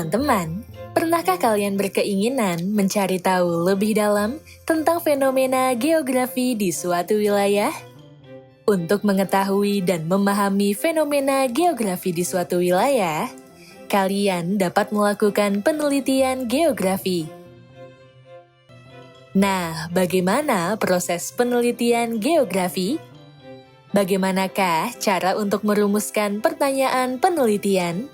Teman-teman, pernahkah kalian berkeinginan mencari tahu lebih dalam tentang fenomena geografi di suatu wilayah? Untuk mengetahui dan memahami fenomena geografi di suatu wilayah, kalian dapat melakukan penelitian geografi. Nah, bagaimana proses penelitian geografi? Bagaimanakah cara untuk merumuskan pertanyaan penelitian?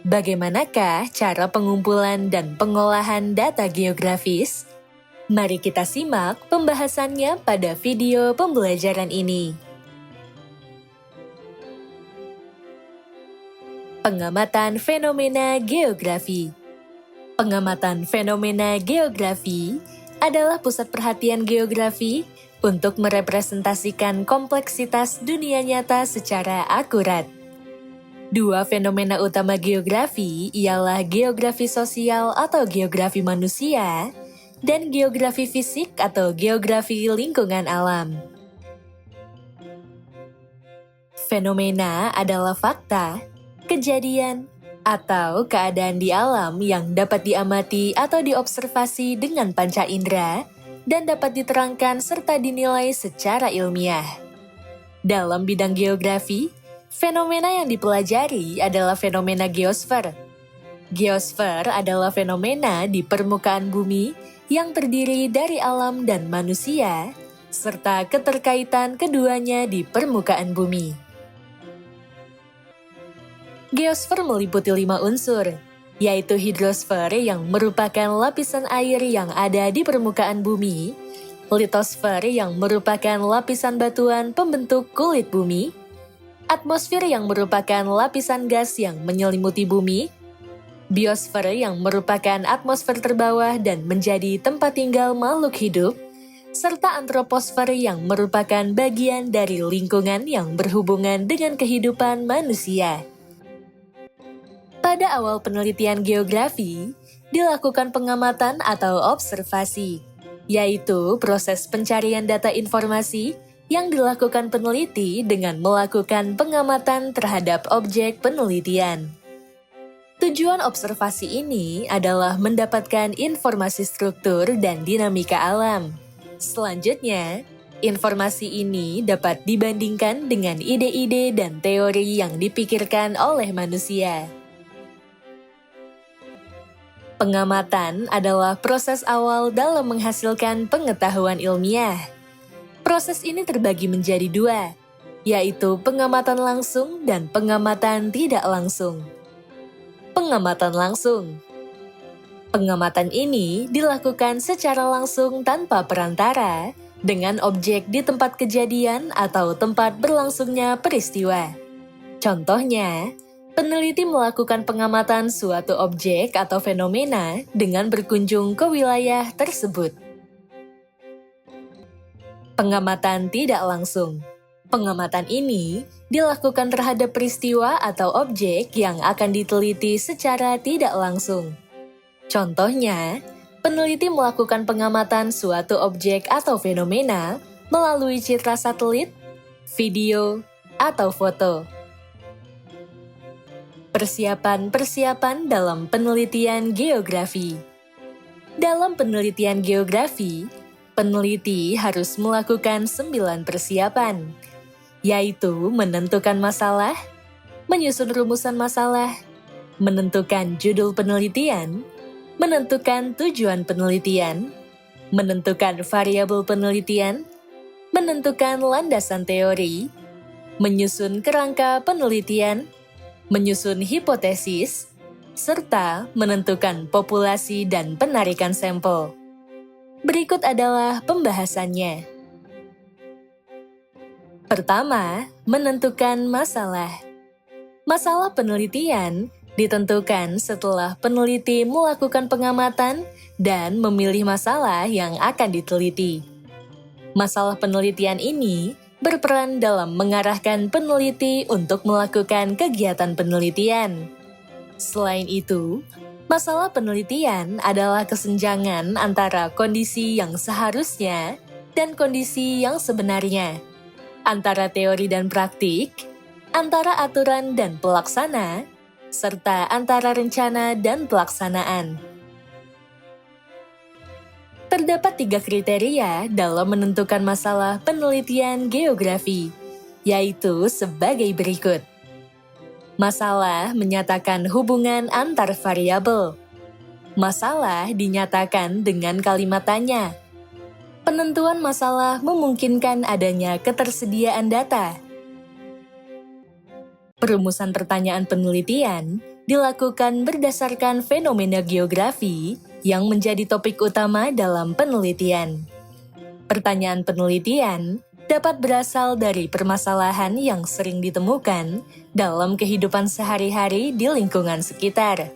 Bagaimanakah cara pengumpulan dan pengolahan data geografis? Mari kita simak pembahasannya pada video pembelajaran ini. Pengamatan fenomena geografi. Pengamatan fenomena geografi adalah pusat perhatian geografi untuk merepresentasikan kompleksitas dunia nyata secara akurat. Dua fenomena utama geografi ialah geografi sosial atau geografi manusia dan geografi fisik atau geografi lingkungan alam. Fenomena adalah fakta, kejadian, atau keadaan di alam yang dapat diamati atau diobservasi dengan panca indera dan dapat diterangkan serta dinilai secara ilmiah. Dalam bidang geografi, fenomena yang dipelajari adalah fenomena geosfer. Geosfer adalah fenomena di permukaan bumi yang terdiri dari alam dan manusia, serta keterkaitan keduanya di permukaan bumi. Geosfer meliputi 5 unsur, yaitu hidrosfer yang merupakan lapisan air yang ada di permukaan bumi, litosfer yang merupakan lapisan batuan pembentuk kulit bumi, atmosfer yang merupakan lapisan gas yang menyelimuti bumi, biosfer yang merupakan atmosfer terbawah dan menjadi tempat tinggal makhluk hidup, serta antroposfer yang merupakan bagian dari lingkungan yang berhubungan dengan kehidupan manusia. Pada awal penelitian geografi, dilakukan pengamatan atau observasi, yaitu proses pencarian data informasi yang dilakukan peneliti dengan melakukan pengamatan terhadap objek penelitian. Tujuan observasi ini adalah mendapatkan informasi struktur dan dinamika alam. Selanjutnya, informasi ini dapat dibandingkan dengan ide-ide dan teori yang dipikirkan oleh manusia. Pengamatan adalah proses awal dalam menghasilkan pengetahuan ilmiah. Proses ini terbagi menjadi 2, yaitu pengamatan langsung dan pengamatan tidak langsung. Pengamatan langsung. Pengamatan ini dilakukan secara langsung tanpa perantara dengan objek di tempat kejadian atau tempat berlangsungnya peristiwa. Contohnya, peneliti melakukan pengamatan suatu objek atau fenomena dengan berkunjung ke wilayah tersebut. Pengamatan tidak langsung. Pengamatan ini dilakukan terhadap peristiwa atau objek yang akan diteliti secara tidak langsung. Contohnya, peneliti melakukan pengamatan suatu objek atau fenomena melalui citra satelit, video, atau foto. Persiapan-persiapan dalam penelitian geografi. Dalam penelitian geografi, peneliti harus melakukan 9 persiapan, yaitu menentukan masalah, menyusun rumusan masalah, menentukan judul penelitian, menentukan tujuan penelitian, menentukan variabel penelitian, menentukan landasan teori, menyusun kerangka penelitian, menyusun hipotesis, serta menentukan populasi dan penarikan sampel. Berikut adalah pembahasannya. Pertama, menentukan masalah. Masalah penelitian ditentukan setelah peneliti melakukan pengamatan dan memilih masalah yang akan diteliti. Masalah penelitian ini berperan dalam mengarahkan peneliti untuk melakukan kegiatan penelitian. Selain itu, masalah penelitian adalah kesenjangan antara kondisi yang seharusnya dan kondisi yang sebenarnya, antara teori dan praktik, antara aturan dan pelaksana, serta antara rencana dan pelaksanaan. Terdapat 3 kriteria dalam menentukan masalah penelitian geografi, yaitu sebagai berikut. Masalah menyatakan hubungan antar variabel. Masalah dinyatakan dengan kalimat tanya. Penentuan masalah memungkinkan adanya ketersediaan data. Perumusan pertanyaan penelitian dilakukan berdasarkan fenomena geografi yang menjadi topik utama dalam penelitian. Pertanyaan penelitian dapat berasal dari permasalahan yang sering ditemukan dalam kehidupan sehari-hari di lingkungan sekitar.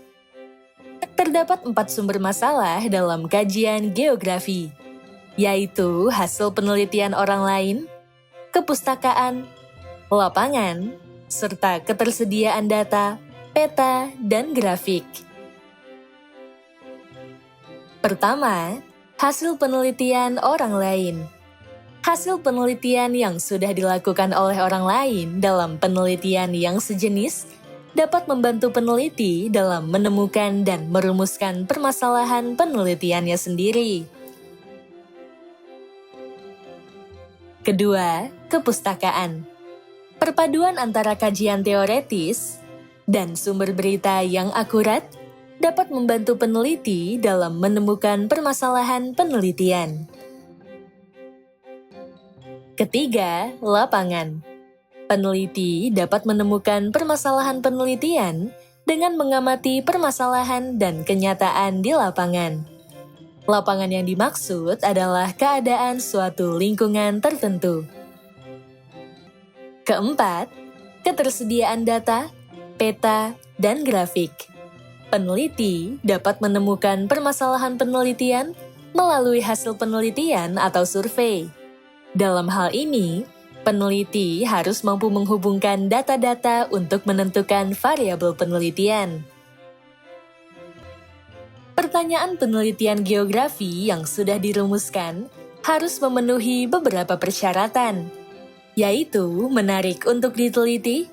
Terdapat 4 sumber masalah dalam kajian geografi, yaitu hasil penelitian orang lain, kepustakaan, lapangan, serta ketersediaan data, peta, dan grafik. Pertama, hasil penelitian orang lain. Hasil penelitian yang sudah dilakukan oleh orang lain dalam penelitian yang sejenis dapat membantu peneliti dalam menemukan dan merumuskan permasalahan penelitiannya sendiri. Kedua, kepustakaan. Perpaduan antara kajian teoretis dan sumber berita yang akurat dapat membantu peneliti dalam menemukan permasalahan penelitian. Ketiga, lapangan. Peneliti dapat menemukan permasalahan penelitian dengan mengamati permasalahan dan kenyataan di lapangan. Lapangan yang dimaksud adalah keadaan suatu lingkungan tertentu. Keempat, ketersediaan data, peta, dan grafik. Peneliti dapat menemukan permasalahan penelitian melalui hasil penelitian atau survei. Dalam hal ini, peneliti harus mampu menghubungkan data-data untuk menentukan variabel penelitian. Pertanyaan penelitian geografi yang sudah dirumuskan harus memenuhi beberapa persyaratan, yaitu menarik untuk diteliti,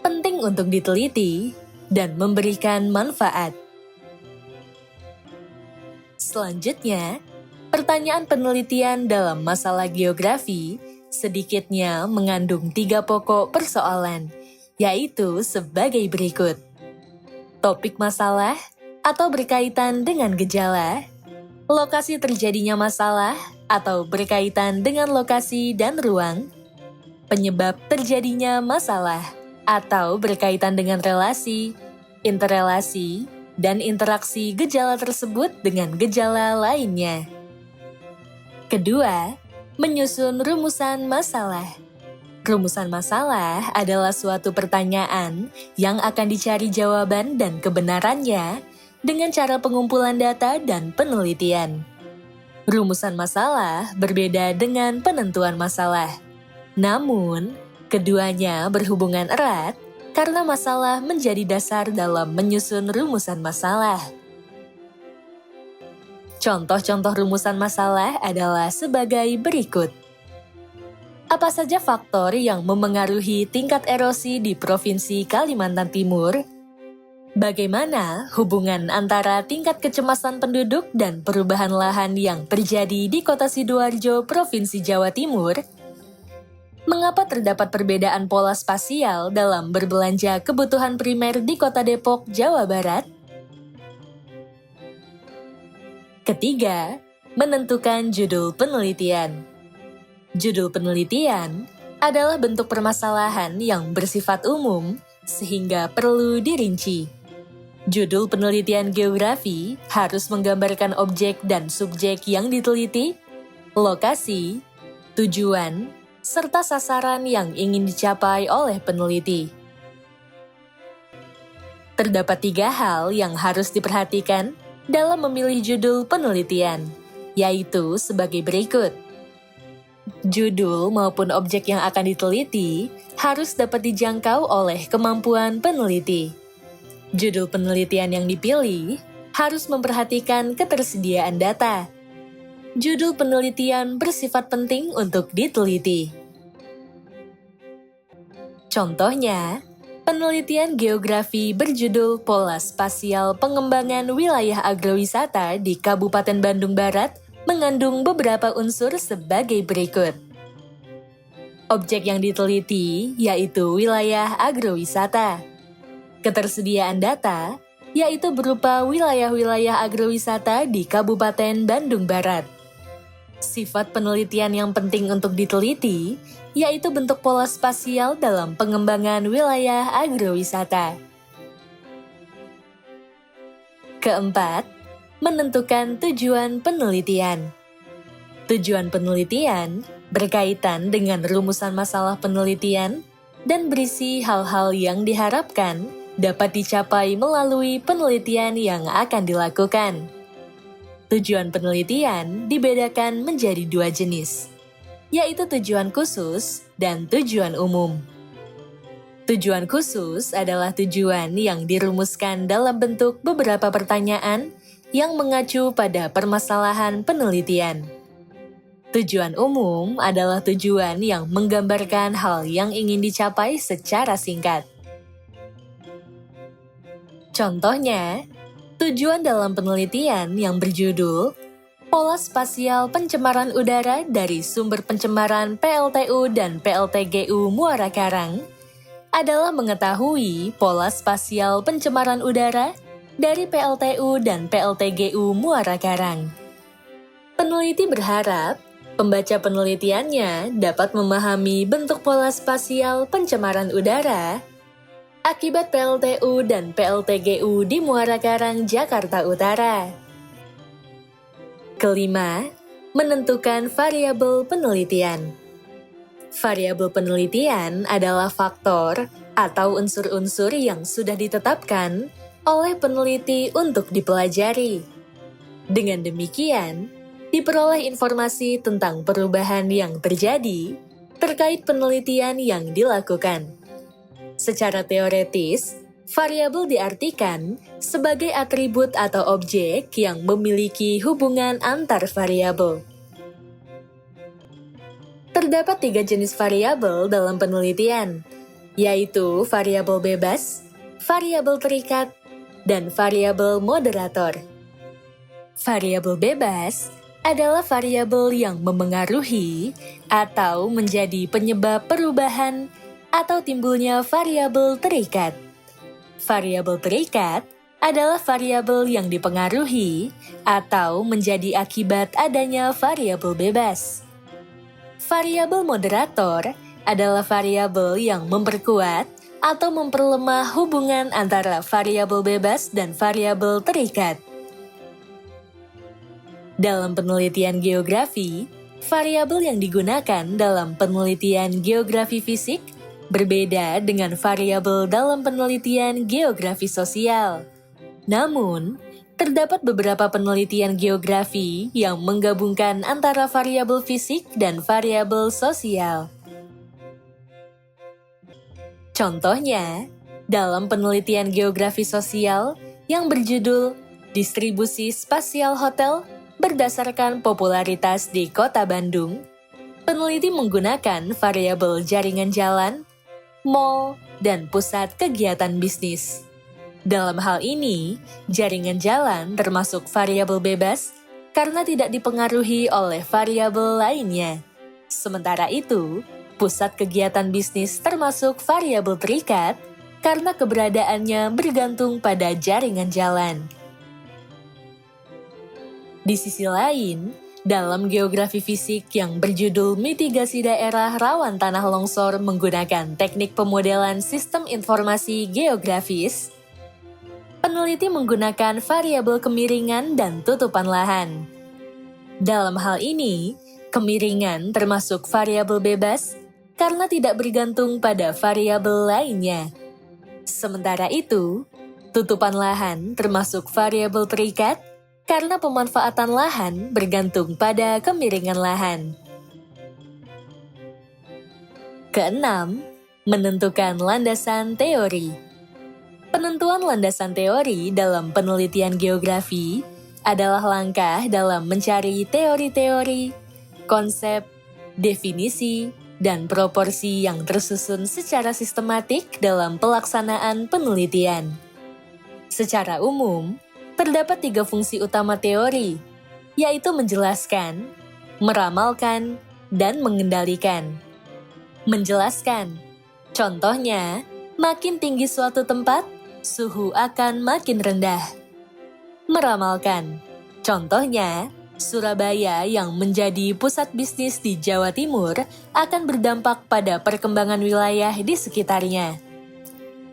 penting untuk diteliti, dan memberikan manfaat. Selanjutnya, pertanyaan penelitian dalam masalah geografi sedikitnya mengandung 3 pokok persoalan, yaitu sebagai berikut. Topik masalah atau berkaitan dengan gejala, lokasi terjadinya masalah atau berkaitan dengan lokasi dan ruang, penyebab terjadinya masalah atau berkaitan dengan relasi, interrelasi, dan interaksi gejala tersebut dengan gejala lainnya. Kedua, menyusun rumusan masalah. Rumusan masalah adalah suatu pertanyaan yang akan dicari jawaban dan kebenarannya dengan cara pengumpulan data dan penelitian. Rumusan masalah berbeda dengan penentuan masalah. Namun, keduanya berhubungan erat karena masalah menjadi dasar dalam menyusun rumusan masalah. Contoh-contoh rumusan masalah adalah sebagai berikut. Apa saja faktor yang memengaruhi tingkat erosi di Provinsi Kalimantan Timur? Bagaimana hubungan antara tingkat kecemasan penduduk dan perubahan lahan yang terjadi di Kota Sidoarjo, Provinsi Jawa Timur? Mengapa terdapat perbedaan pola spasial dalam berbelanja kebutuhan primer di Kota Depok, Jawa Barat? Ketiga, menentukan judul penelitian. Judul penelitian adalah bentuk permasalahan yang bersifat umum sehingga perlu dirinci. Judul penelitian geografi harus menggambarkan objek dan subjek yang diteliti, lokasi, tujuan, serta sasaran yang ingin dicapai oleh peneliti. Terdapat 3 hal yang harus diperhatikan dalam memilih judul penelitian, yaitu sebagai berikut. Judul maupun objek yang akan diteliti harus dapat dijangkau oleh kemampuan peneliti. Judul penelitian yang dipilih harus memperhatikan ketersediaan data. Judul penelitian bersifat penting untuk diteliti. Contohnya, Penelitian geografi berjudul Pola Spasial Pengembangan Wilayah Agrowisata di Kabupaten Bandung Barat mengandung beberapa unsur sebagai berikut. Objek yang diteliti yaitu wilayah agrowisata. Ketersediaan data yaitu berupa wilayah-wilayah agrowisata di Kabupaten Bandung Barat. Sifat penelitian yang penting untuk diteliti yaitu bentuk pola spasial dalam pengembangan wilayah agrowisata. Keempat, menentukan tujuan penelitian. Tujuan penelitian berkaitan dengan rumusan masalah penelitian dan berisi hal-hal yang diharapkan dapat dicapai melalui penelitian yang akan dilakukan. Tujuan penelitian dibedakan menjadi dua jenis, yaitu tujuan khusus dan tujuan umum. Tujuan khusus adalah tujuan yang dirumuskan dalam bentuk beberapa pertanyaan yang mengacu pada permasalahan penelitian. Tujuan umum adalah tujuan yang menggambarkan hal yang ingin dicapai secara singkat. Contohnya, tujuan dalam penelitian yang berjudul Pola Spasial Pencemaran Udara dari Sumber Pencemaran PLTU dan PLTGU Muara Karang adalah mengetahui pola spasial pencemaran udara dari PLTU dan PLTGU Muara Karang. Peneliti berharap pembaca penelitiannya dapat memahami bentuk pola spasial pencemaran udara akibat PLTU dan PLTGU di Muara Karang, Jakarta Utara. Kelima, menentukan variabel penelitian. Variabel penelitian adalah faktor atau unsur-unsur yang sudah ditetapkan oleh peneliti untuk dipelajari. Dengan demikian, diperoleh informasi tentang perubahan yang terjadi terkait penelitian yang dilakukan. Secara teoretis, variabel diartikan sebagai atribut atau objek yang memiliki hubungan antar variabel. Terdapat 3 jenis variabel dalam penelitian, yaitu variabel bebas, variabel terikat, dan variabel moderator. Variabel bebas adalah variabel yang memengaruhi atau menjadi penyebab perubahan atau timbulnya variabel terikat. Variabel terikat adalah variabel yang dipengaruhi atau menjadi akibat adanya variabel bebas. Variabel moderator adalah variabel yang memperkuat atau memperlemah hubungan antara variabel bebas dan variabel terikat. Dalam penelitian geografi, variabel yang digunakan dalam penelitian geografi fisik berbeda dengan variabel dalam penelitian geografi sosial. Namun, terdapat beberapa penelitian geografi yang menggabungkan antara variabel fisik dan variabel sosial. Contohnya, dalam penelitian geografi sosial yang berjudul Distribusi Spasial Hotel berdasarkan popularitas di Kota Bandung, peneliti menggunakan variabel jaringan jalan, mal, dan pusat kegiatan bisnis. Dalam hal ini, jaringan jalan termasuk variabel bebas karena tidak dipengaruhi oleh variabel lainnya. Sementara itu, pusat kegiatan bisnis termasuk variabel terikat karena keberadaannya bergantung pada jaringan jalan. Di sisi lain, dalam geografi fisik yang berjudul Mitigasi Daerah Rawan Tanah Longsor menggunakan teknik pemodelan sistem informasi geografis, peneliti menggunakan variabel kemiringan dan tutupan lahan. Dalam hal ini, kemiringan termasuk variabel bebas karena tidak bergantung pada variabel lainnya. Sementara itu, tutupan lahan termasuk variabel terikat karena pemanfaatan lahan bergantung pada kemiringan lahan. Keenam, menentukan landasan teori. Penentuan landasan teori dalam penelitian geografi adalah langkah dalam mencari teori-teori, konsep, definisi, dan proporsi yang tersusun secara sistematik dalam pelaksanaan penelitian. Secara umum, terdapat 3 fungsi utama teori, yaitu menjelaskan, meramalkan, dan mengendalikan. Menjelaskan, contohnya, makin tinggi suatu tempat, suhu akan makin rendah. Meramalkan, contohnya, Surabaya yang menjadi pusat bisnis di Jawa Timur akan berdampak pada perkembangan wilayah di sekitarnya.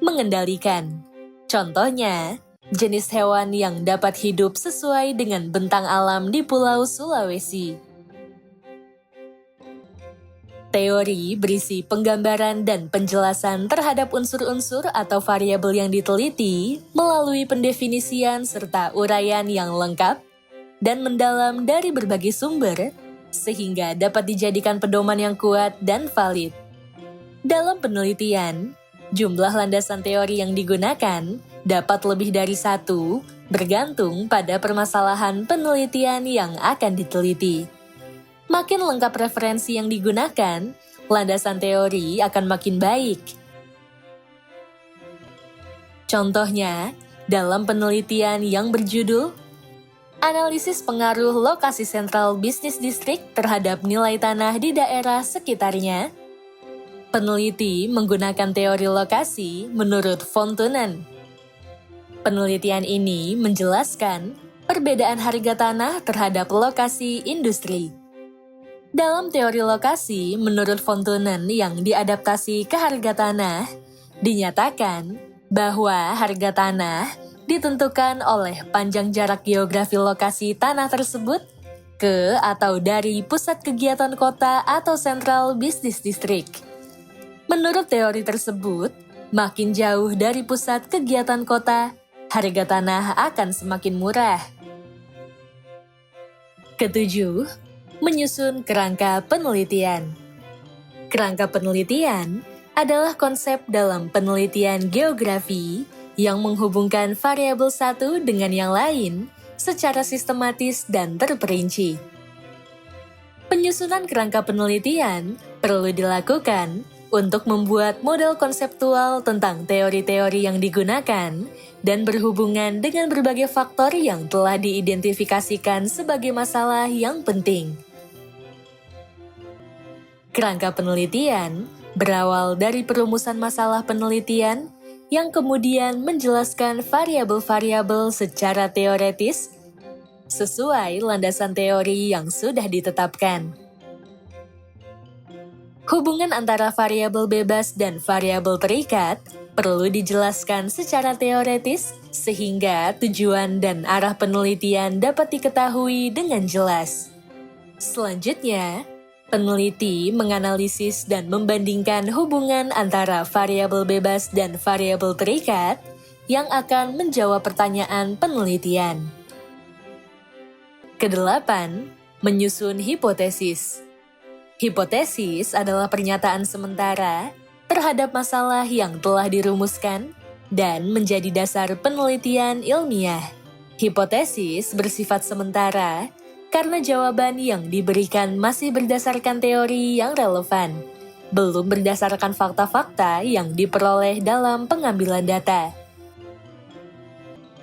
Mengendalikan, contohnya, jenis hewan yang dapat hidup sesuai dengan bentang alam di Pulau Sulawesi. Teori berisi penggambaran dan penjelasan terhadap unsur-unsur atau variabel yang diteliti melalui pendefinisian serta uraian yang lengkap dan mendalam dari berbagai sumber, sehingga dapat dijadikan pedoman yang kuat dan valid. Dalam penelitian, jumlah landasan teori yang digunakan dapat lebih dari 1, bergantung pada permasalahan penelitian yang akan diteliti. Makin lengkap referensi yang digunakan, landasan teori akan makin baik. Contohnya, dalam penelitian yang berjudul Analisis Pengaruh Lokasi Sentral Business District terhadap nilai tanah di daerah sekitarnya, peneliti menggunakan teori lokasi menurut von Thunen. Penelitian ini menjelaskan perbedaan harga tanah terhadap lokasi industri. Dalam teori lokasi menurut von Thunen yang diadaptasi ke harga tanah, dinyatakan bahwa harga tanah ditentukan oleh panjang jarak geografi lokasi tanah tersebut ke atau dari pusat kegiatan kota atau Central Business District. Menurut teori tersebut, makin jauh dari pusat kegiatan kota, harga tanah akan semakin murah. Ketujuh, menyusun kerangka penelitian. Kerangka penelitian adalah konsep dalam penelitian geografi yang menghubungkan variabel satu dengan yang lain secara sistematis dan terperinci. Penyusunan kerangka penelitian perlu dilakukan untuk membuat model konseptual tentang teori-teori yang digunakan dan berhubungan dengan berbagai faktor yang telah diidentifikasikan sebagai masalah yang penting. Kerangka penelitian berawal dari perumusan masalah penelitian yang kemudian menjelaskan variabel-variabel secara teoretis sesuai landasan teori yang sudah ditetapkan. Hubungan antara variabel bebas dan variabel terikat perlu dijelaskan secara teoretis sehingga tujuan dan arah penelitian dapat diketahui dengan jelas. Selanjutnya, peneliti menganalisis dan membandingkan hubungan antara variabel bebas dan variabel terikat yang akan menjawab pertanyaan penelitian. Kedelapan, menyusun hipotesis. Hipotesis adalah pernyataan sementara terhadap masalah yang telah dirumuskan dan menjadi dasar penelitian ilmiah. Hipotesis bersifat sementara karena jawaban yang diberikan masih berdasarkan teori yang relevan, belum berdasarkan fakta-fakta yang diperoleh dalam pengambilan data.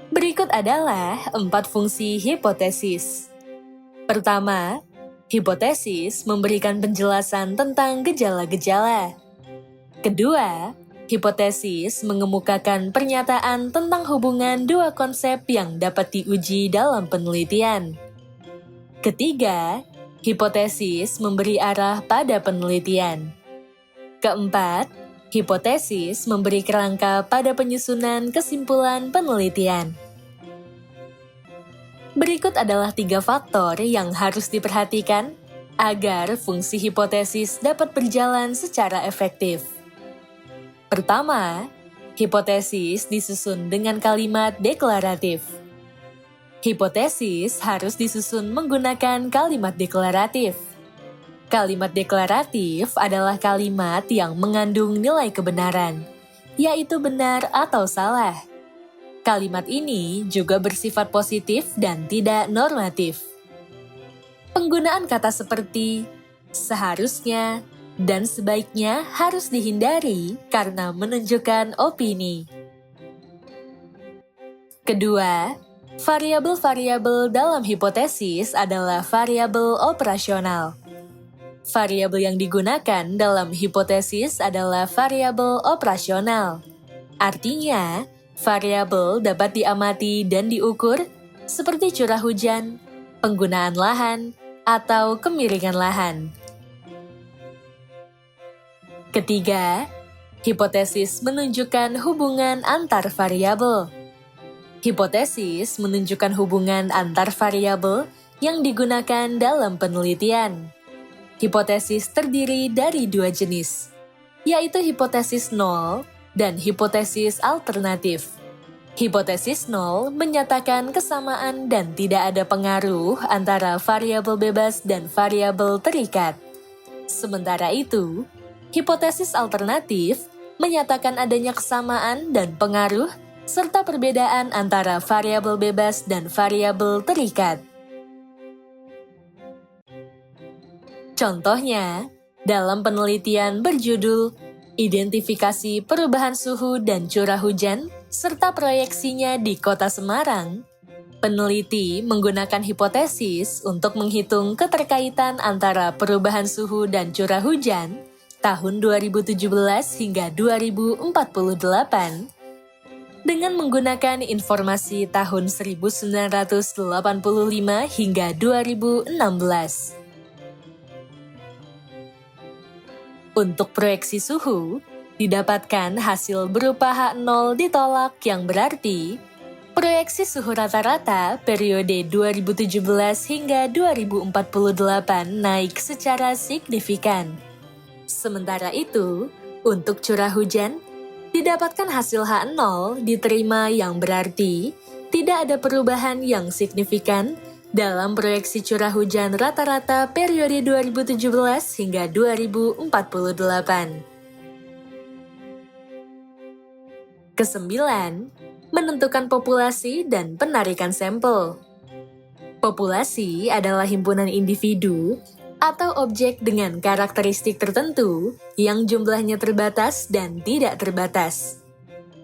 Berikut adalah 4 fungsi hipotesis. Pertama, hipotesis memberikan penjelasan tentang gejala-gejala. Kedua, hipotesis mengemukakan pernyataan tentang hubungan dua konsep yang dapat diuji dalam penelitian. Ketiga, hipotesis memberi arah pada penelitian. Keempat, hipotesis memberi kerangka pada penyusunan kesimpulan penelitian. Berikut adalah 3 faktor yang harus diperhatikan agar fungsi hipotesis dapat berjalan secara efektif. Pertama, hipotesis disusun dengan kalimat deklaratif. Hipotesis harus disusun menggunakan kalimat deklaratif. Kalimat deklaratif adalah kalimat yang mengandung nilai kebenaran, yaitu benar atau salah. Kalimat ini juga bersifat positif dan tidak normatif. Penggunaan kata seperti seharusnya, dan sebaiknya harus dihindari karena menunjukkan opini. Kedua, variabel-variabel dalam hipotesis adalah variabel operasional. Variabel yang digunakan dalam hipotesis adalah variabel operasional. Artinya, variabel dapat diamati dan diukur seperti curah hujan, penggunaan lahan, atau kemiringan lahan. Ketiga, hipotesis menunjukkan hubungan antar variabel. Hipotesis menunjukkan hubungan antar variabel yang digunakan dalam penelitian. Hipotesis terdiri dari dua jenis, yaitu hipotesis nol dan hipotesis alternatif. Hipotesis nol menyatakan kesamaan dan tidak ada pengaruh antara variabel bebas dan variabel terikat. Sementara itu, hipotesis alternatif menyatakan adanya kesamaan dan pengaruh serta perbedaan antara variabel bebas dan variabel terikat. Contohnya, dalam penelitian berjudul Identifikasi Perubahan Suhu dan Curah Hujan serta Proyeksinya di Kota Semarang, peneliti menggunakan hipotesis untuk menghitung keterkaitan antara perubahan suhu dan curah hujan tahun 2017 hingga 2048 dengan menggunakan informasi tahun 1985 hingga 2016. Untuk proyeksi suhu, didapatkan hasil berupa H0 ditolak yang berarti proyeksi suhu rata-rata periode 2017 hingga 2048 naik secara signifikan. Sementara itu, untuk curah hujan, didapatkan hasil H0 diterima yang berarti tidak ada perubahan yang signifikan dalam proyeksi curah hujan rata-rata periode 2017 hingga 2048. Kesembilan, menentukan populasi dan penarikan sampel. Populasi adalah himpunan individu atau objek dengan karakteristik tertentu yang jumlahnya terbatas dan tidak terbatas.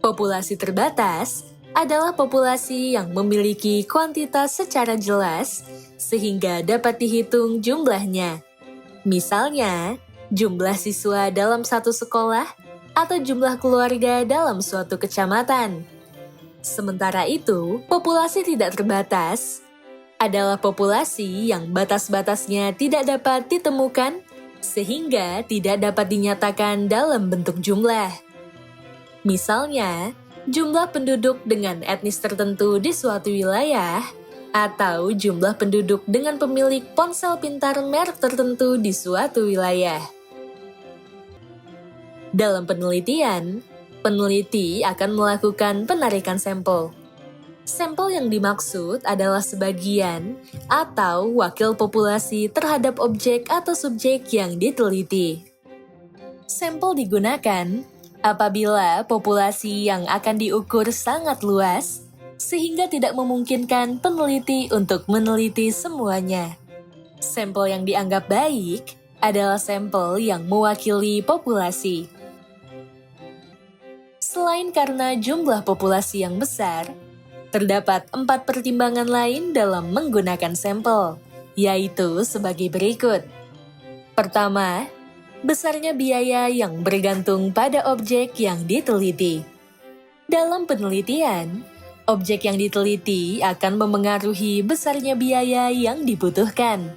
Populasi terbatas adalah populasi yang memiliki kuantitas secara jelas sehingga dapat dihitung jumlahnya. Misalnya, jumlah siswa dalam satu sekolah atau jumlah keluarga dalam suatu kecamatan. Sementara itu, populasi tidak terbatas adalah populasi yang batas-batasnya tidak dapat ditemukan sehingga tidak dapat dinyatakan dalam bentuk jumlah. Misalnya, jumlah penduduk dengan etnis tertentu di suatu wilayah, atau jumlah penduduk dengan pemilik ponsel pintar merek tertentu di suatu wilayah. Dalam penelitian, peneliti akan melakukan penarikan sampel. Sampel yang dimaksud adalah sebagian atau wakil populasi terhadap objek atau subjek yang diteliti. Sampel digunakan apabila populasi yang akan diukur sangat luas, sehingga tidak memungkinkan peneliti untuk meneliti semuanya. Sampel yang dianggap baik adalah sampel yang mewakili populasi. Selain karena jumlah populasi yang besar, terdapat 4 pertimbangan lain dalam menggunakan sampel, yaitu sebagai berikut. Pertama, besarnya biaya yang bergantung pada objek yang diteliti. Dalam penelitian, objek yang diteliti akan memengaruhi besarnya biaya yang dibutuhkan.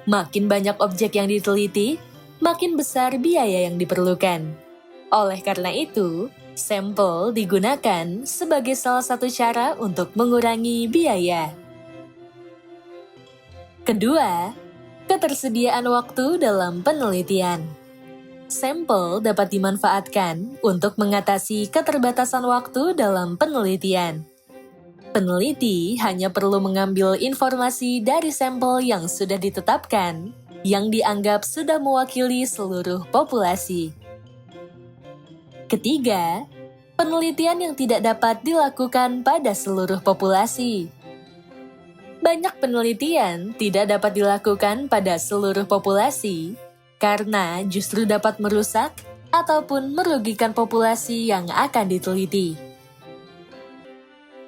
Makin banyak objek yang diteliti, makin besar biaya yang diperlukan. Oleh karena itu, sampel digunakan sebagai salah satu cara untuk mengurangi biaya. Kedua, ketersediaan waktu dalam penelitian. Sampel dapat dimanfaatkan untuk mengatasi keterbatasan waktu dalam penelitian. Peneliti hanya perlu mengambil informasi dari sampel yang sudah ditetapkan, yang dianggap sudah mewakili seluruh populasi. Ketiga, penelitian yang tidak dapat dilakukan pada seluruh populasi. Banyak penelitian tidak dapat dilakukan pada seluruh populasi karena justru dapat merusak ataupun merugikan populasi yang akan diteliti.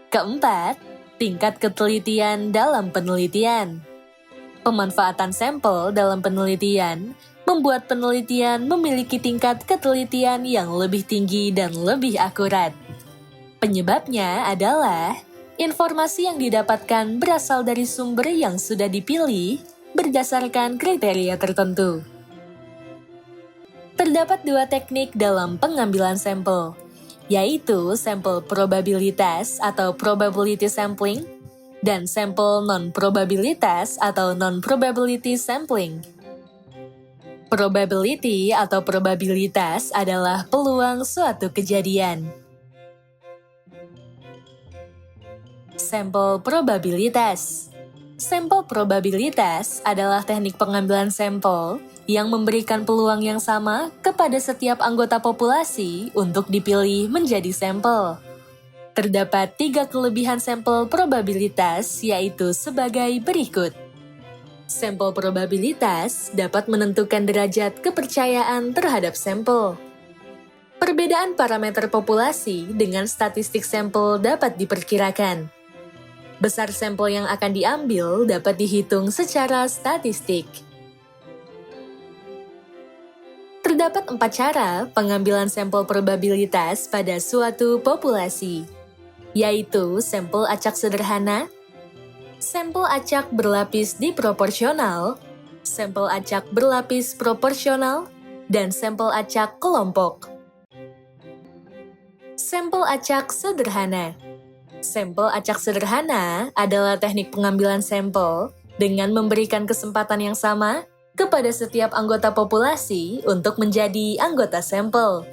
Keempat, tingkat ketelitian dalam penelitian. Pemanfaatan sampel dalam penelitian membuat penelitian memiliki tingkat ketelitian yang lebih tinggi dan lebih akurat. Penyebabnya adalah informasi yang didapatkan berasal dari sumber yang sudah dipilih berdasarkan kriteria tertentu. Terdapat dua teknik dalam pengambilan sampel, yaitu sampel probabilitas atau probability sampling dan sampel non-probabilitas atau non-probability sampling. Probability atau probabilitas adalah peluang suatu kejadian. Sampel probabilitas. Sampel probabilitas adalah teknik pengambilan sampel yang memberikan peluang yang sama kepada setiap anggota populasi untuk dipilih menjadi sampel. Terdapat 3 kelebihan sampel probabilitas, yaitu sebagai berikut. Sampel probabilitas dapat menentukan derajat kepercayaan terhadap sampel. Perbedaan parameter populasi dengan statistik sampel dapat diperkirakan. Besar sampel yang akan diambil dapat dihitung secara statistik. Terdapat 4 cara pengambilan sampel probabilitas pada suatu populasi, yaitu sampel acak sederhana, sampel acak berlapis diproporsional, sampel acak berlapis proporsional, dan sampel acak kelompok. Sampel acak sederhana. Sampel acak sederhana adalah teknik pengambilan sampel dengan memberikan kesempatan yang sama kepada setiap anggota populasi untuk menjadi anggota sampel.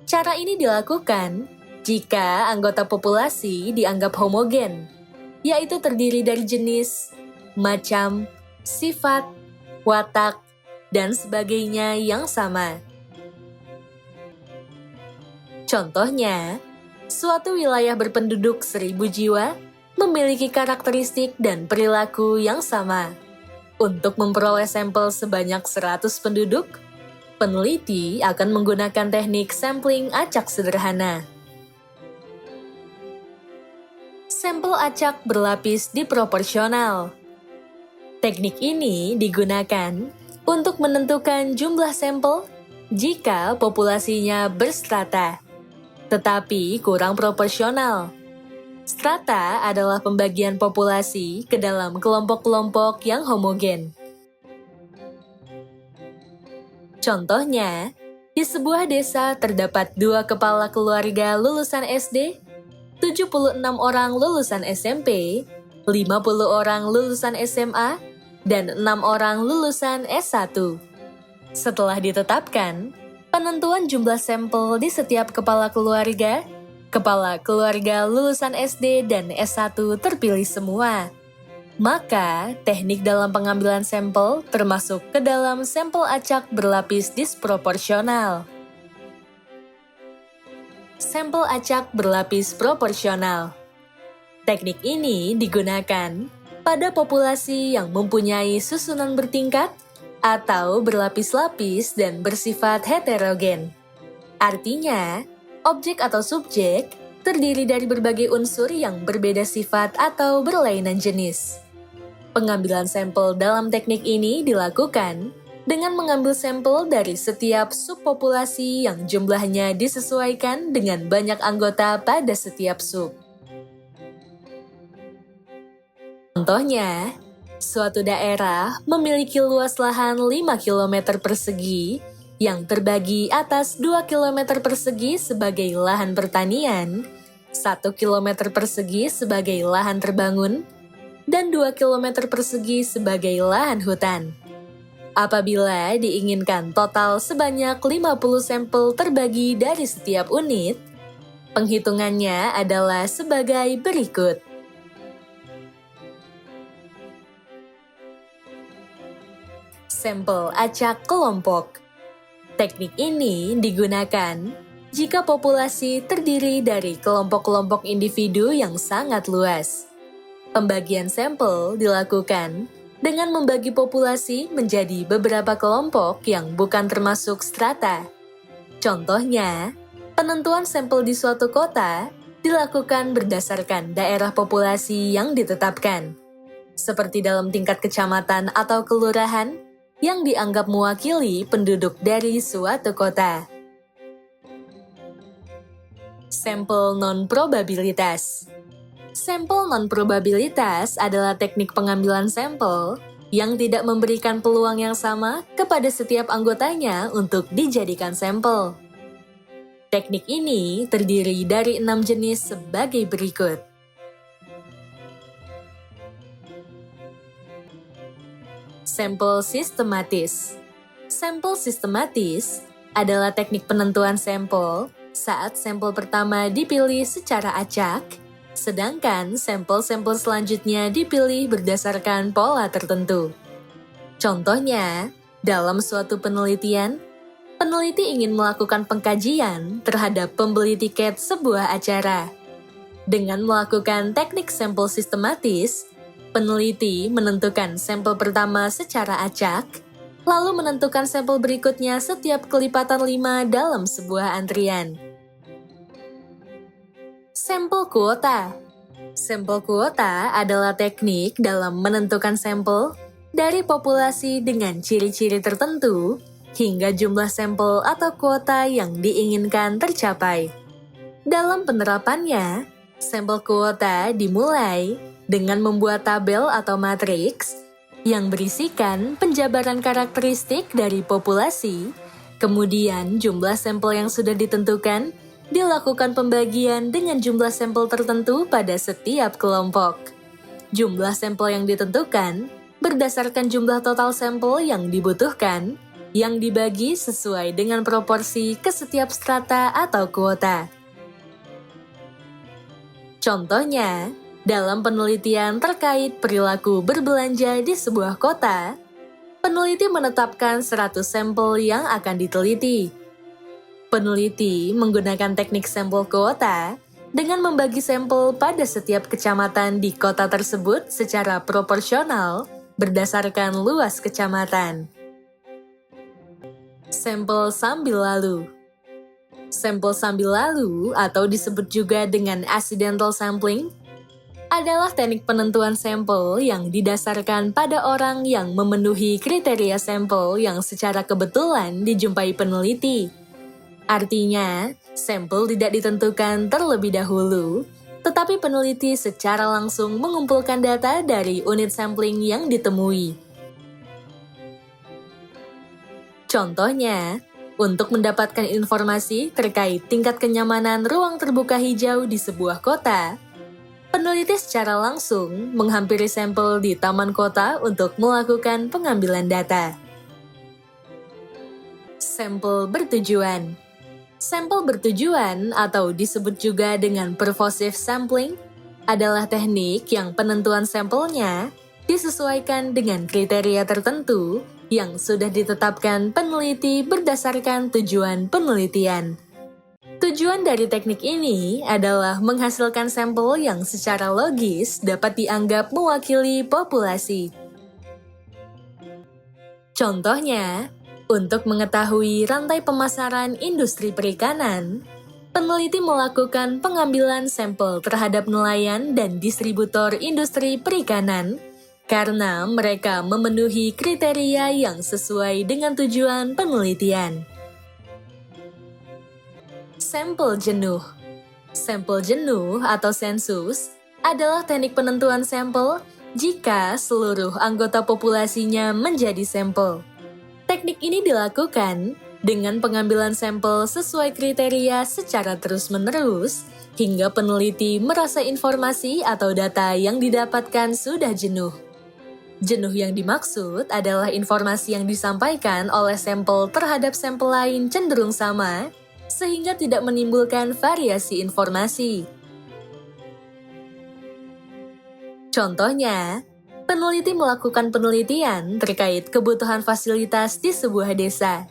Cara ini dilakukan jika anggota populasi dianggap homogen, yaitu terdiri dari jenis, macam, sifat, watak, dan sebagainya yang sama. Contohnya, suatu wilayah berpenduduk 1000 jiwa memiliki karakteristik dan perilaku yang sama. Untuk memperoleh sampel sebanyak 100 penduduk, peneliti akan menggunakan teknik sampling acak sederhana. Sampel acak berlapis diproporsional. Teknik ini digunakan untuk menentukan jumlah sampel jika populasinya berstrata, tetapi kurang proporsional. Strata adalah pembagian populasi ke dalam kelompok-kelompok yang homogen. Contohnya, di sebuah desa terdapat 2 kepala keluarga lulusan SD, 76 orang lulusan SMP, 50 orang lulusan SMA, dan 6 orang lulusan S1. Setelah ditetapkan, penentuan jumlah sampel di setiap kepala keluarga lulusan SD dan S1 terpilih semua. Maka, teknik dalam pengambilan sampel termasuk ke dalam sampel acak berlapis disproporsional. Sampel acak berlapis proporsional. Teknik ini digunakan pada populasi yang mempunyai susunan bertingkat atau berlapis-lapis dan bersifat heterogen. Artinya, objek atau subjek terdiri dari berbagai unsur yang berbeda sifat atau berlainan jenis. Pengambilan sampel dalam teknik ini dilakukan dengan mengambil sampel dari setiap subpopulasi yang jumlahnya disesuaikan dengan banyak anggota pada setiap sub. Contohnya, suatu daerah memiliki luas lahan 5 km persegi yang terbagi atas 2 km persegi sebagai lahan pertanian, 1 km persegi sebagai lahan terbangun, dan 2 km persegi sebagai lahan hutan. Apabila diinginkan total sebanyak 50 sampel terbagi dari setiap unit, penghitungannya adalah sebagai berikut. Sampel acak kelompok. Teknik ini digunakan jika populasi terdiri dari kelompok-kelompok individu yang sangat luas. Pembagian sampel dilakukan dengan membagi populasi menjadi beberapa kelompok yang bukan termasuk strata. Contohnya, penentuan sampel di suatu kota dilakukan berdasarkan daerah populasi yang ditetapkan, seperti dalam tingkat kecamatan atau kelurahan yang dianggap mewakili penduduk dari suatu kota. Sampel non-probabilitas. Sampel non-probabilitas adalah teknik pengambilan sampel yang tidak memberikan peluang yang sama kepada setiap anggotanya untuk dijadikan sampel. Teknik ini terdiri dari 6 jenis sebagai berikut. Sampel sistematis. Sampel sistematis adalah teknik penentuan sampel saat sampel pertama dipilih secara acak, sedangkan sampel-sampel selanjutnya dipilih berdasarkan pola tertentu. Contohnya, dalam suatu penelitian, peneliti ingin melakukan pengkajian terhadap pembeli tiket sebuah acara. Dengan melakukan teknik sampel sistematis, peneliti menentukan sampel pertama secara acak, lalu menentukan sampel berikutnya setiap kelipatan 5 dalam sebuah antrian. Sampel kuota. Sampel kuota adalah teknik dalam menentukan sampel dari populasi dengan ciri-ciri tertentu hingga jumlah sampel atau kuota yang diinginkan tercapai. Dalam penerapannya, sampel kuota dimulai dengan membuat tabel atau matriks yang berisikan penjabaran karakteristik dari populasi, kemudian jumlah sampel yang sudah ditentukan dilakukan pembagian dengan jumlah sampel tertentu pada setiap kelompok. Jumlah sampel yang ditentukan berdasarkan jumlah total sampel yang dibutuhkan, yang dibagi sesuai dengan proporsi ke setiap strata atau kuota. Contohnya, dalam penelitian terkait perilaku berbelanja di sebuah kota, peneliti menetapkan 100 sampel yang akan diteliti. Peneliti menggunakan teknik sampel kuota dengan membagi sampel pada setiap kecamatan di kota tersebut secara proporsional berdasarkan luas kecamatan. Sampel sambil lalu. Sampel sambil lalu atau disebut juga dengan accidental sampling adalah teknik penentuan sampel yang didasarkan pada orang yang memenuhi kriteria sampel yang secara kebetulan dijumpai peneliti. Artinya, sampel tidak ditentukan terlebih dahulu, tetapi peneliti secara langsung mengumpulkan data dari unit sampling yang ditemui. Contohnya, untuk mendapatkan informasi terkait tingkat kenyamanan ruang terbuka hijau di sebuah kota, peneliti secara langsung menghampiri sampel di taman kota untuk melakukan pengambilan data. Sampel bertujuan. Sampel bertujuan atau disebut juga dengan purposive sampling adalah teknik yang penentuan sampelnya disesuaikan dengan kriteria tertentu yang sudah ditetapkan peneliti berdasarkan tujuan penelitian. Tujuan dari teknik ini adalah menghasilkan sampel yang secara logis dapat dianggap mewakili populasi. Contohnya, untuk mengetahui rantai pemasaran industri perikanan, peneliti melakukan pengambilan sampel terhadap nelayan dan distributor industri perikanan karena mereka memenuhi kriteria yang sesuai dengan tujuan penelitian. Sampel jenuh. Sampel jenuh atau sensus adalah teknik penentuan sampel jika seluruh anggota populasinya menjadi sampel. Teknik ini dilakukan dengan pengambilan sampel sesuai kriteria secara terus-menerus hingga peneliti merasa informasi atau data yang didapatkan sudah jenuh. Jenuh yang dimaksud adalah informasi yang disampaikan oleh sampel terhadap sampel lain cenderung sama, sehingga tidak menimbulkan variasi informasi. Contohnya, peneliti melakukan penelitian terkait kebutuhan fasilitas di sebuah desa.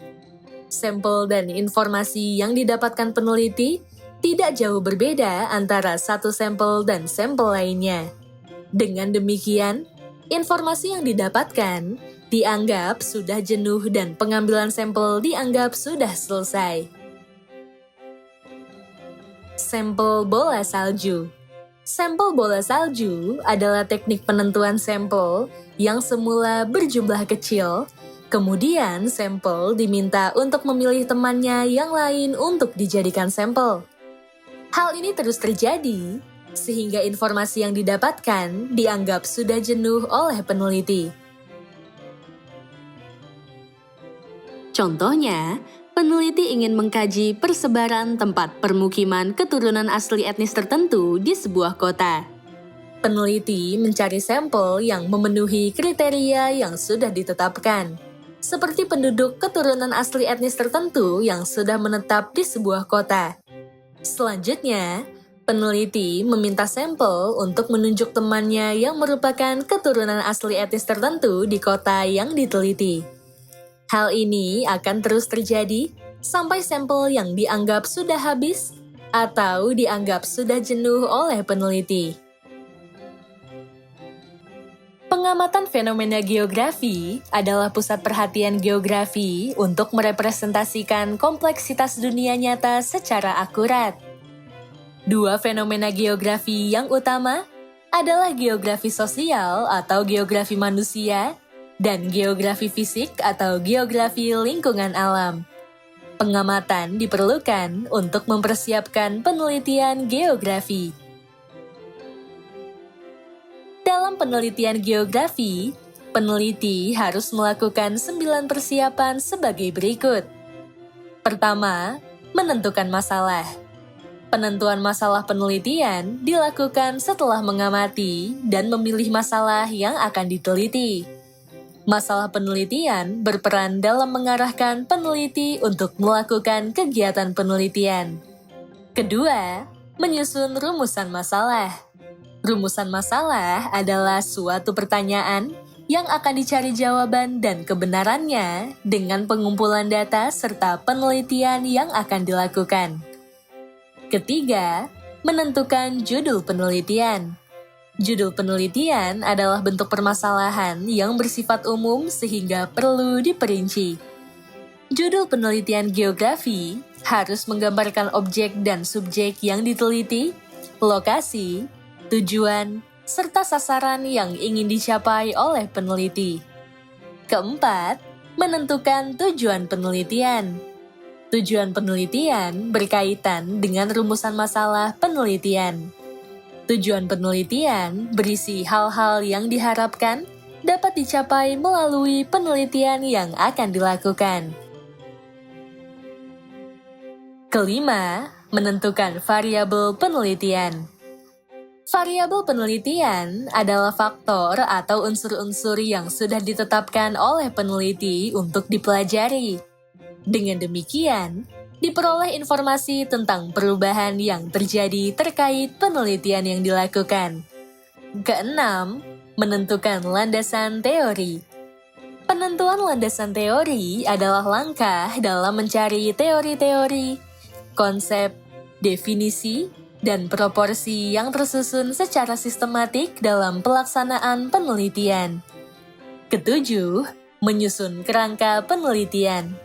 Sampel dan informasi yang didapatkan peneliti tidak jauh berbeda antara satu sampel dan sampel lainnya. Dengan demikian, Informasi yang didapatkan dianggap sudah jenuh dan pengambilan sampel dianggap sudah selesai. Sampel bola salju. Sampel bola salju adalah teknik penentuan sampel yang semula berjumlah kecil, kemudian sampel diminta untuk memilih temannya yang lain untuk dijadikan sampel. Hal ini terus terjadi sehingga informasi yang didapatkan dianggap sudah jenuh oleh peneliti. Contohnya, peneliti ingin mengkaji persebaran tempat permukiman keturunan asli etnis tertentu di sebuah kota. Peneliti mencari sampel yang memenuhi kriteria yang sudah ditetapkan, seperti penduduk keturunan asli etnis tertentu yang sudah menetap di sebuah kota. Selanjutnya, peneliti meminta sampel untuk menunjuk temannya yang merupakan keturunan asli etnis tertentu di kota yang diteliti. Hal ini akan terus terjadi sampai sampel yang dianggap sudah habis atau dianggap sudah jenuh oleh peneliti. Pengamatan fenomena geografi adalah pusat perhatian geografi untuk merepresentasikan kompleksitas dunia nyata secara akurat. Dua fenomena geografi yang utama adalah geografi sosial atau geografi manusia dan geografi fisik atau geografi lingkungan alam. Pengamatan diperlukan untuk mempersiapkan penelitian geografi. Dalam penelitian geografi, peneliti harus melakukan 9 persiapan sebagai berikut. Pertama, menentukan masalah. Penentuan masalah penelitian dilakukan setelah mengamati dan memilih masalah yang akan diteliti. Masalah penelitian berperan dalam mengarahkan peneliti untuk melakukan kegiatan penelitian. Kedua, menyusun rumusan masalah. Rumusan masalah adalah suatu pertanyaan yang akan dicari jawaban dan kebenarannya dengan pengumpulan data serta penelitian yang akan dilakukan. Ketiga, menentukan judul penelitian. Judul penelitian adalah bentuk permasalahan yang bersifat umum sehingga perlu diperinci. Judul penelitian geografi harus menggambarkan objek dan subjek yang diteliti, lokasi, tujuan, serta sasaran yang ingin dicapai oleh peneliti. Keempat, menentukan tujuan penelitian. Tujuan penelitian berkaitan dengan rumusan masalah penelitian. Tujuan penelitian berisi hal-hal yang diharapkan dapat dicapai melalui penelitian yang akan dilakukan. Kelima, menentukan variabel penelitian. Variabel penelitian adalah faktor atau unsur-unsur yang sudah ditetapkan oleh peneliti untuk dipelajari. Dengan demikian, diperoleh informasi tentang perubahan yang terjadi terkait penelitian yang dilakukan. Keenam, menentukan landasan teori. Penentuan landasan teori adalah langkah dalam mencari teori-teori, konsep, definisi, dan proporsi yang tersusun secara sistematik dalam pelaksanaan penelitian. Ketujuh, menyusun kerangka penelitian.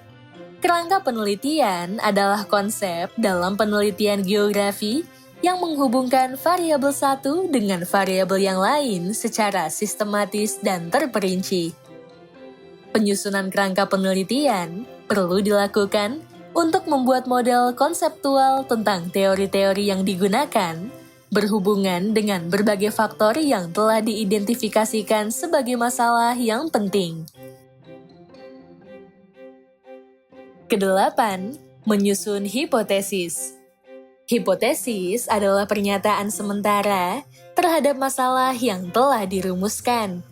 Kerangka penelitian adalah konsep dalam penelitian geografi yang menghubungkan variabel satu dengan variabel yang lain secara sistematis dan terperinci. Penyusunan kerangka penelitian perlu dilakukan untuk membuat model konseptual tentang teori-teori yang digunakan berhubungan dengan berbagai faktor yang telah diidentifikasikan sebagai masalah yang penting. Kedelapan, menyusun hipotesis. Hipotesis adalah pernyataan sementara terhadap masalah yang telah dirumuskan.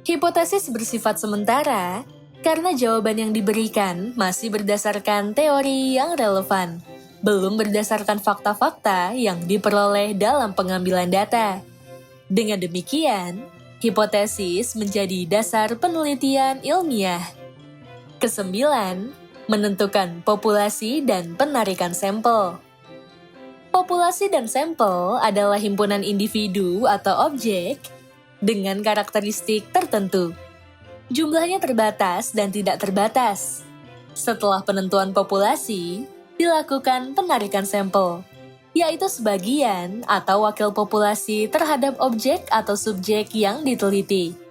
Hipotesis bersifat sementara karena jawaban yang diberikan masih berdasarkan teori yang relevan, belum berdasarkan fakta-fakta yang diperoleh dalam pengambilan data. Dengan demikian, hipotesis menjadi dasar penelitian ilmiah. Kesembilan, menentukan populasi dan penarikan sampel. Populasi dan sampel adalah himpunan individu atau objek dengan karakteristik tertentu. Jumlahnya terbatas dan tidak terbatas. Setelah penentuan populasi, dilakukan penarikan sampel, yaitu sebagian atau wakil populasi terhadap objek atau subjek yang diteliti.